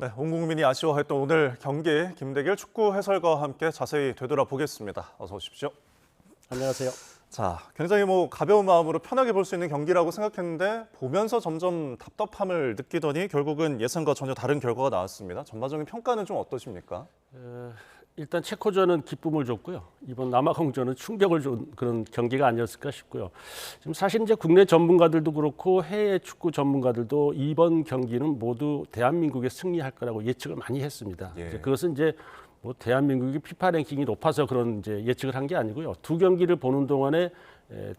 네, 온 국민이 아쉬워했던 오늘 경기 김대길 축구 해설가와 함께 자세히 되돌아보겠습니다. 어서 오십시오. 안녕하세요. 자, 굉장히 가벼운 마음으로 편하게 볼 수 있는 경기라고 생각했는데 보면서 점점 답답함을 느끼더니 결국은 예상과 전혀 다른 결과가 나왔습니다. 전반적인 평가는 좀 어떠십니까? 일단 체코전은 기쁨을 줬고요. 이번 남아공전은 충격을 준 그런 경기가 아니었을까 싶고요. 지금 사실 이제 국내 전문가들도 그렇고 해외 축구 전문가들도 이번 경기는 모두 대한민국이 승리할 거라고 예측을 많이 했습니다. 예. 그것은 이제 대한민국이 피파 랭킹이 높아서 그런 이제 예측을 한 게 아니고요. 두 경기를 보는 동안에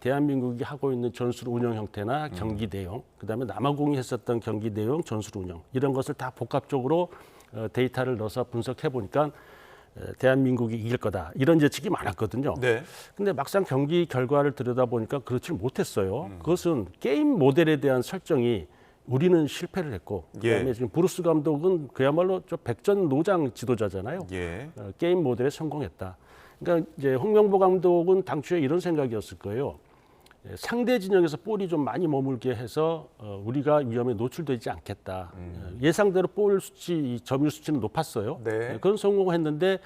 대한민국이 하고 있는 전술 운영 형태나 경기 내용, 그다음에 남아공이 했었던 경기 내용, 전술 운영 이런 것을 다 복합적으로 데이터를 넣어서 분석해 보니까 대한민국이 이길 거다 이런 예측이 많았거든요. 네. 근데 막상 경기 결과를 들여다보니까 그렇지 못했어요. 그것은 게임 모델에 대한 설정이 우리는 실패를 했고, 그다음에 예. 지금 브루스 감독은 그야말로 저 백전노장 지도자잖아요. 예. 게임 모델에 성공했다. 그러니까 이제 홍명보 감독은 당초에 이런 생각이었을 거예요. 상대 진영에서 볼이 좀 많이 머물게 해서 우리가 위험에 노출되지 않겠다. 예상대로 볼 수치, 점유율 수치는 높았어요. 네. 그건 성공했는데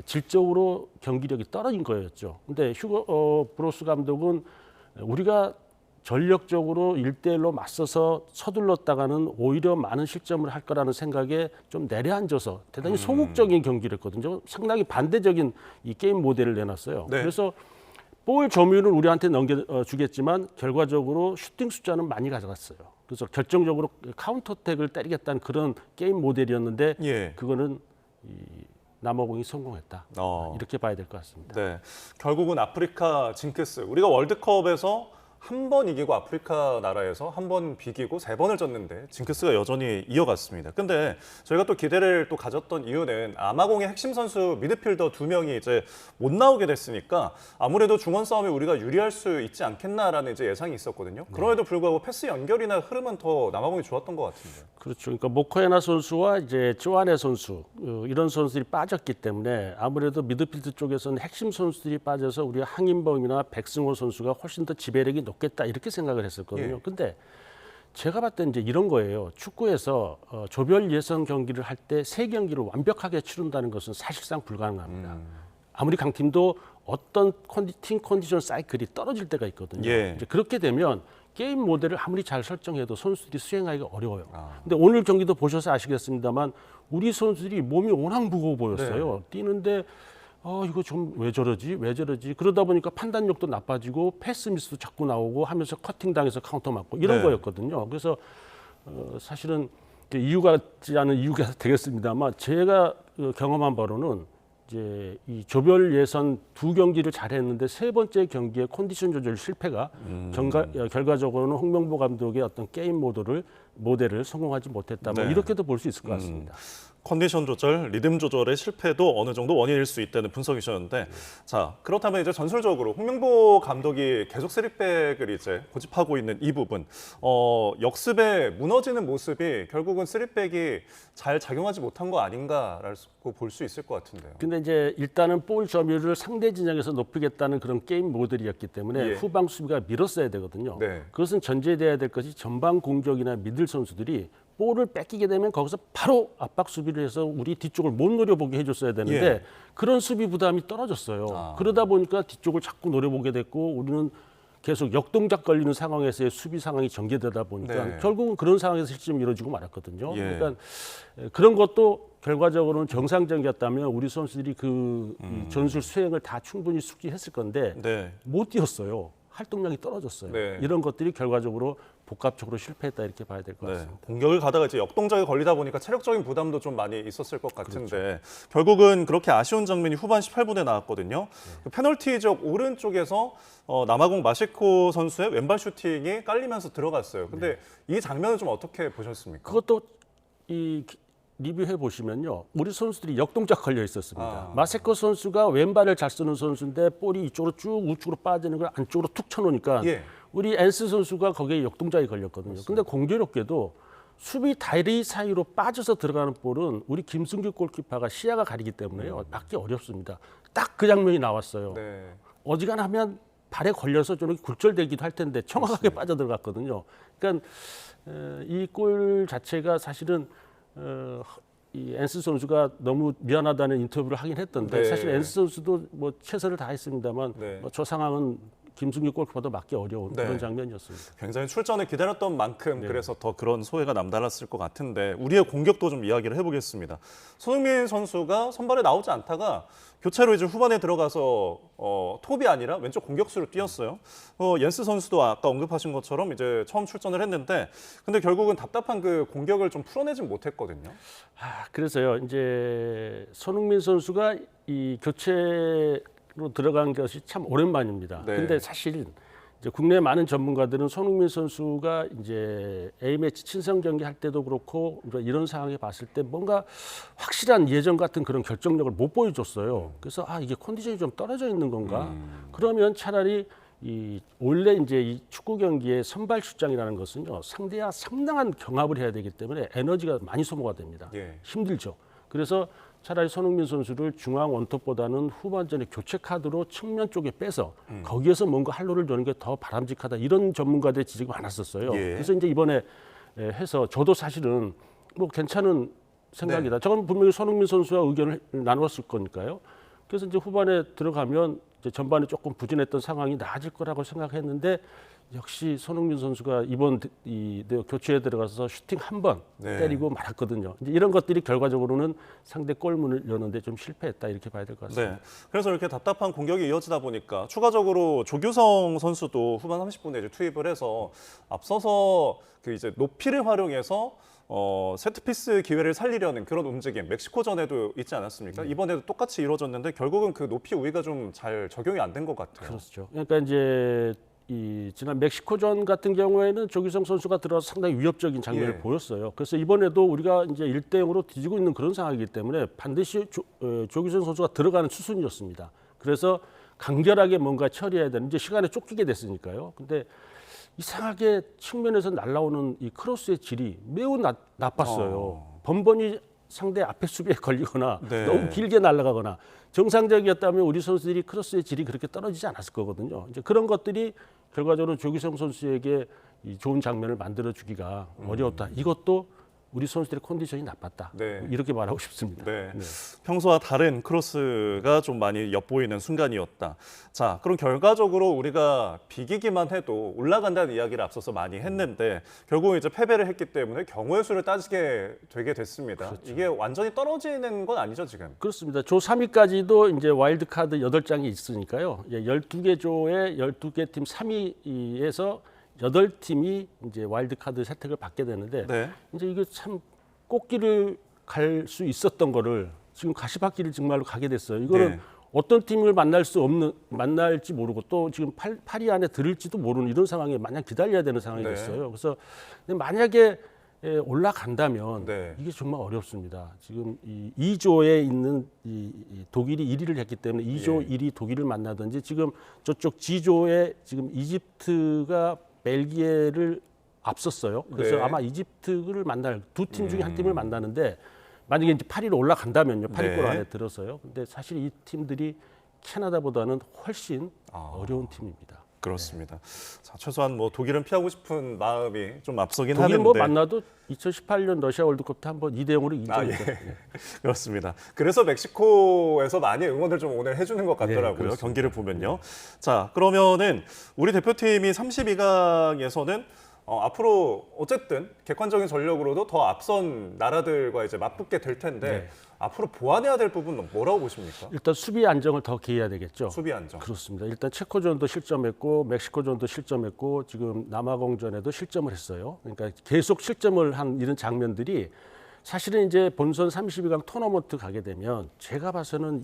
질적으로 경기력이 떨어진 거였죠. 근데 브로스 감독은 우리가 전력적으로 1대1로 맞서서 서둘렀다가는 오히려 많은 실점을 할 거라는 생각에 좀 내려앉아서 대단히 소극적인 경기를 했거든요. 상당히 반대적인 이 게임 모델을 내놨어요. 네. 그래서 볼 점유율은 우리한테 넘겨주겠지만 결과적으로 슈팅 숫자는 많이 가져갔어요. 그래서 결정적으로 카운터택을 때리겠다는 그런 게임 모델이었는데 예. 그거는 남아공이 성공했다. 이렇게 봐야 될 것 같습니다. 네. 결국은 아프리카 징크스. 우리가 월드컵에서 한 번 이기고 아프리카 나라에서 한 번 비기고 3번을 졌는데 징크스가 여전히 이어갔습니다. 근데 저희가 또 기대를 또 가졌던 이유는 남아공의 핵심 선수 미드필더 2명이 이제 못 나오게 됐으니까 아무래도 중원 싸움에 우리가 유리할 수 있지 않겠나라는 이제 예상이 있었거든요. 그럼에도 불구하고 패스 연결이나 흐름은 더 남아공이 좋았던 것 같은데. 그렇죠. 그러니까 모코에나 선수와 이제 쪼아네 선수 이런 선수들이 빠졌기 때문에 아무래도 미드필드 쪽에서는 핵심 선수들이 빠져서 우리가 황인범이나 백승호 선수가 훨씬 더 지배력이 높겠다 이렇게 생각을 했었거든요. 예. 근데 제가 봤을 때 이제 이런 거예요. 축구에서 조별 예선 경기를 할 때 3경기를 완벽하게 치른다는 것은 사실상 불가능합니다. 아무리 강팀도 어떤 팀 컨디션 사이클이 떨어질 때가 있거든요. 예. 이제 그렇게 되면 게임 모델을 아무리 잘 설정해도 선수들이 수행하기가 어려워요. 근데 오늘 경기도 보셔서 아시겠습니다만 우리 선수들이 몸이 워낙 무거워 보였어요. 뛰는데 이거 좀 왜 저러지? 그러다 보니까 판단력도 나빠지고 패스 미스도 자꾸 나오고 하면서 커팅 당해서 카운터 맞고 이런 네. 거였거든요. 그래서 사실은 이유 같지 않은 이유가 되겠습니다만 제가 경험한 바로는 이제 이 조별 예선 2경기를 잘했는데 3번째 경기에 컨디션 조절 실패가 결과적으로는 홍명보 감독의 어떤 게임 모델을 성공하지 못했다. 네. 이렇게도 볼 수 있을 것 같습니다. 컨디션 조절, 리듬 조절의 실패도 어느 정도 원인일 수 있다는 분석이셨는데, 자, 그렇다면 이제 전술적으로 홍명보 감독이 계속 쓰리백을 이제 고집하고 있는 이 부분, 역습에 무너지는 모습이 결국은 쓰리백이 잘 작용하지 못한 거 아닌가라고 볼 수 있을 것 같은데요. 근데 이제 일단은 볼 점유율을 상대 진영에서 높이겠다는 그런 게임 모델이었기 때문에 예. 후방 수비가 밀었어야 되거든요. 네. 그것은 전제돼야 될 것이 전방 공격이나 미들 선수들이 볼을 뺏기게 되면 거기서 바로 압박 수비를 해서 우리 뒤쪽을 못 노려보게 해줬어야 되는데 예. 그런 수비 부담이 떨어졌어요. 그러다 보니까 뒤쪽을 자꾸 노려보게 됐고 우리는 계속 역동작 걸리는 상황에서의 수비 상황이 전개되다 보니까 네. 결국은 그런 상황에서 실점이 이루어지고 말았거든요. 예. 그러니까 그런 것도 결과적으로는 정상적이었다면 우리 선수들이 이 전술 수행을 다 충분히 숙지했을 건데 네. 못 뛰었어요. 활동량이 떨어졌어요. 네. 이런 것들이 결과적으로 복합적으로 실패했다 이렇게 봐야 될 것 네, 같습니다. 공격을 가다가 이제 역동작에 걸리다 보니까 체력적인 부담도 좀 많이 있었을 것 같은데 결국은 그렇게 아쉬운 장면이 후반 18분에 나왔거든요. 그 페널티 지역 오른쪽에서 남아공 마시코 선수의 왼발 슈팅이 깔리면서 들어갔어요. 근데 이 장면은 좀 어떻게 보셨습니까? 그것도 리뷰해 보시면요, 우리 선수들이 역동작 걸려 있었습니다. 마세코 선수가 왼발을 잘 쓰는 선수인데 볼이 이쪽으로 쭉 우측으로 빠지는 걸 안쪽으로 툭 쳐놓으니까 예. 우리 엔스 선수가 거기에 역동작이 걸렸거든요. 근데 공교롭게도 수비 다리 사이로 빠져서 들어가는 볼은 우리 김승규 골키퍼가 시야가 가리기 때문에 막기 어렵습니다. 딱 그 장면이 나왔어요. 네. 어지간하면 발에 걸려서 좀 굴절되기도 할 텐데 정확하게 빠져들어갔거든요. 그러니까 이 골 자체가 사실은 이 엔스 선수가 너무 미안하다는 인터뷰를 하긴 했던데 네. 사실 엔스 선수도 뭐 최선을 다했습니다만 네. 저 상황은 김승규 골키퍼도 막기 어려운 네. 그런 장면이었습니다. 굉장히 출전을 기다렸던 만큼 네. 그래서 더 그런 소회가 남달랐을 것 같은데 우리의 공격도 좀 이야기를 해보겠습니다. 손흥민 선수가 선발에 나오지 않다가 교체로 이제 후반에 들어가서 톱이 아니라 왼쪽 공격수로 뛰었어요. 옌스 선수도 아까 언급하신 것처럼 이제 처음 출전을 했는데 근데 결국은 답답한 그 공격을 좀 풀어내진 못했거든요. 그래서요 이제 손흥민 선수가 이 교체로 들어간 것이 참 오랜만입니다. 네. 근데 사실 이제 국내 많은 전문가들은 손흥민 선수가 이제 A매치 친선 경기 할 때도 그렇고 이런 상황에 봤을 때 뭔가 확실한 예전 같은 그런 결정력을 못 보여줬어요. 그래서 이게 컨디션이 좀 떨어져 있는 건가? 그러면 차라리 이 원래 이제 이 축구 경기의 선발 출장이라는 것은요 상대와 상당한 경합을 해야 되기 때문에 에너지가 많이 소모가 됩니다. 예. 힘들죠. 그래서 차라리 손흥민 선수를 중앙 원톱보다는 후반전에 교체 카드로 측면 쪽에 빼서 거기에서 뭔가 할로를 두는 게 더 바람직하다 이런 전문가들의 지적이 많았었어요. 예. 그래서 이제 이번에 해서 저도 사실은 뭐 괜찮은 생각이다. 네. 저는 분명히 손흥민 선수와 의견을 나누었을 거니까요. 그래서 이제 후반에 들어가면 이제 전반에 조금 부진했던 상황이 나아질 거라고 생각했는데 역시 손흥민 선수가 이번 교체에 들어가서 슈팅 한 번 네. 때리고 말았거든요. 이제 이런 것들이 결과적으로는 상대 골문을 여는데 좀 실패했다 이렇게 봐야 될 것 같습니다. 네. 그래서 이렇게 답답한 공격이 이어지다 보니까 추가적으로 조규성 선수도 후반 30분에 이제 투입을 해서 앞서서 그 이제 높이를 활용해서 세트피스 기회를 살리려는 그런 움직임 멕시코전에도 있지 않았습니까? 이번에도 똑같이 이루어졌는데 결국은 그 높이 우위가 좀 잘 적용이 안 된 것 같아요. 그렇죠. 그러니까 이제 이 지난 멕시코전 같은 경우에는 조규성 선수가 들어서 상당히 위협적인 장면을 예. 보였어요. 그래서 이번에도 우리가 이제 1대0으로 뒤지고 있는 그런 상황이기 때문에 반드시 조규성 선수가 들어가는 수순이었습니다. 그래서 간결하게 뭔가 처리해야 되는 이제 시간에 쫓기게 됐으니까요. 근데 이상하게 측면에서 날아오는 이 크로스의 질이 매우 나빴어요. 번번이 상대 앞에 수비에 걸리거나 네. 너무 길게 날아가거나 정상적이었다면 우리 선수들이 크로스의 질이 그렇게 떨어지지 않았을 거거든요. 이제 그런 것들이 결과적으로 조규성 선수에게 이 좋은 장면을 만들어 주기가 어려웠다. 이것도 우리 선수들의 컨디션이 나빴다. 네. 이렇게 말하고 싶습니다. 네. 평소와 다른 크로스가 좀 많이 엿보이는 순간이었다. 자, 그럼 결과적으로 우리가 비기기만 해도 올라간다는 이야기를 앞서서 많이 했는데 결국 이제 패배를 했기 때문에 경우의 수를 따지게 되게 됐습니다. 그렇죠. 이게 완전히 떨어지는 건 아니죠, 지금? 그렇습니다. 조 3위까지도 이제 와일드 카드 8장이 있으니까요. 12개 조에 12개 팀 3위에서 8팀이 이제 와일드 카드 혜택을 받게 되는데 네. 이제 이게 참 꽃길을 갈 수 있었던 거를 지금 가시밭길을 정말로 가게 됐어요. 이거는 네. 어떤 팀을 만날지 모르고 또 지금 8위 안에 들을지도 모르는 이런 상황에 마냥 기다려야 되는 상황이 네. 됐어요. 그래서 근데 만약에 올라간다면 네. 이게 정말 어렵습니다. 지금 이 2조에 있는 이 독일이 1위를 했기 때문에 2조 예. 1위 독일을 만나든지 지금 저쪽 G조에 지금 이집트가 벨기에를 앞섰어요. 그래서 네. 아마 이집트를 만날 두 팀 중에 한 팀을 만나는데 만약에 이제 8위로 올라간다면요. 8위권 네. 안에 들어서요. 근데 사실 이 팀들이 캐나다보다는 훨씬 어려운 팀입니다. 그렇습니다. 자, 최소한 뭐 독일은 피하고 싶은 마음이 좀 앞서긴 독일 하는데 뭐 만나도 2018년 러시아 월드컵 때 한번 2대0으로 이겼죠. 그렇습니다. 그래서 멕시코에서 많이 응원을 좀 오늘 해주는 것 같더라고요. 그렇습니다. 경기를 보면요. 자, 그러면은 우리 대표팀이 32강에서는 앞으로 어쨌든 객관적인 전력으로도 더 앞선 나라들과 이제 맞붙게 될 텐데 네. 앞으로 보완해야 될 부분은 뭐라고 보십니까? 일단 수비 안정을 더 기해야 되겠죠. 수비 안정. 그렇습니다. 일단 체코전도 실점했고 멕시코전도 실점했고 지금 남아공전에도 실점을 했어요. 그러니까 계속 실점을 한 이런 장면들이 사실은 이제 본선 32강 토너먼트 가게 되면 제가 봐서는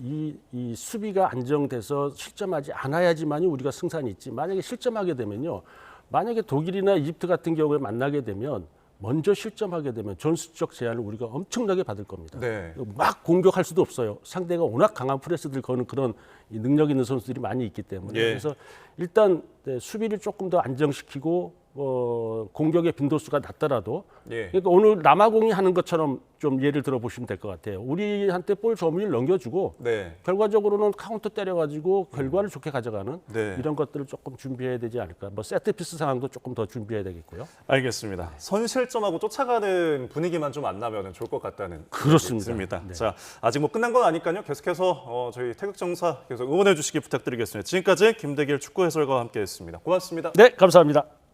이 수비가 안정돼서 실점하지 않아야지만이 우리가 승산이 있지. 만약에 실점하게 되면요. 만약에 독일이나 이집트 같은 경우에 만나게 되면 먼저 실점하게 되면 전술적 제한을 우리가 엄청나게 받을 겁니다. 네. 막 공격할 수도 없어요. 상대가 워낙 강한 프레스들 거는 그런 이 능력 있는 선수들이 많이 있기 때문에 예. 그래서 일단 수비를 조금 더 안정시키고 공격의 빈도수가 낮더라도 예. 그러니까 오늘 남아공이 하는 것처럼 좀 예를 들어 보시면 될 것 같아요. 우리한테 볼 점유율 넘겨주고 네. 결과적으로는 카운터 때려가지고 결과를 좋게 가져가는 네. 이런 것들을 조금 준비해야 되지 않을까. 뭐 세트피스 상황도 조금 더 준비해야 되겠고요. 알겠습니다. 선실점하고 쫓아가는 분위기만 좀 안 나면 좋을 것 같다는 그렇습니다. 생각이 듭니다. 네. 자, 아직 뭐 끝난 건 아니까요. 계속해서 저희 태극정사 계속 응원해 주시기 부탁드리겠습니다. 지금까지 김대길 축구 해설가와 함께했습니다. 고맙습니다. 네, 감사합니다.